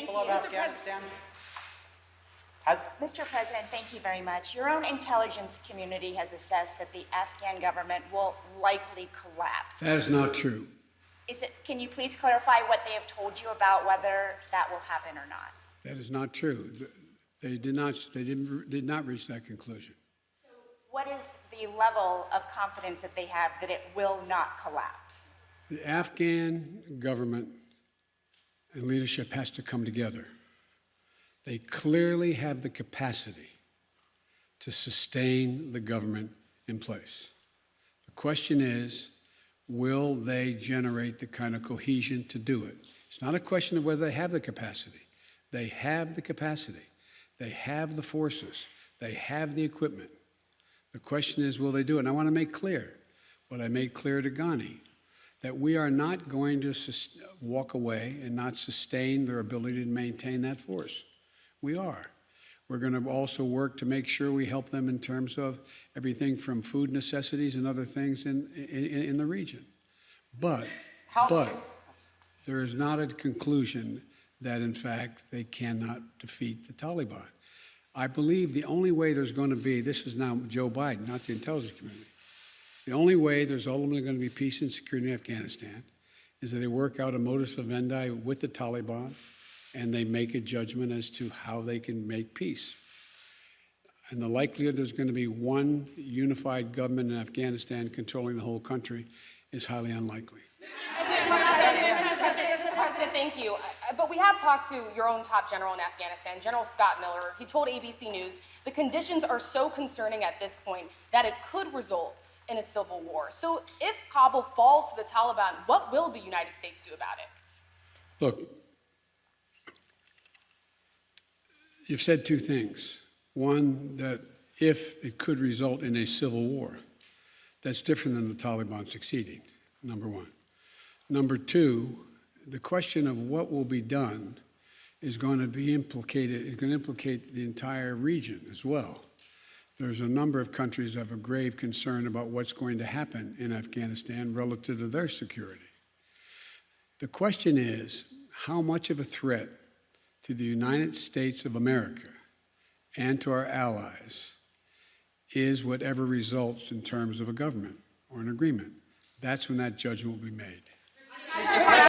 people of Afghanistan? Mr. President, thank you very much. Your own intelligence community has assessed that the Afghan government will likely collapse. That is not true. Can you please clarify what they have told you about whether that will happen or not? That is not true. They did not reach that conclusion. So what is the level of confidence that they have that it will not collapse? The Afghan government and leadership has to come together. They clearly have the capacity to sustain the government in place. The question is, will they generate the kind of cohesion to do it? It's not a question of whether they have the capacity. They have the capacity. They have the forces. They have the equipment. The question is, will they do it? And I want to make clear what I made clear to Ghani, that we are not going to walk away and not sustain their ability to maintain that force. We are. We're going to also work to make sure we help them in terms of everything from food necessities and other things in the region. But there is not a conclusion that, in fact, they cannot defeat the Taliban. I believe the only way there's going to be, this is now Joe Biden, not the intelligence community, the only way there's ultimately going to be peace and security in Afghanistan is that they work out a modus vivendi with the Taliban and they make a judgment as to how they can make peace. And the likelihood there's going to be one unified government in Afghanistan controlling the whole country is highly unlikely. Mr. President, thank you. But we have talked to your own top general in Afghanistan, General Scott Miller. He told ABC News the conditions are so concerning at this point that it could result in a civil war. So if Kabul falls to the Taliban, what will the United States do about it? Look, you've said two things. One, that if it could result in a civil war, that's different than the Taliban succeeding, number one. Number two, the question of what will be done is going to implicate the entire region as well. There's a number of countries that have a grave concern about what's going to happen in Afghanistan relative to their security. The question is, how much of a threat to the United States of America and to our allies is whatever results in terms of a government or an agreement? That's when that judgment will be made.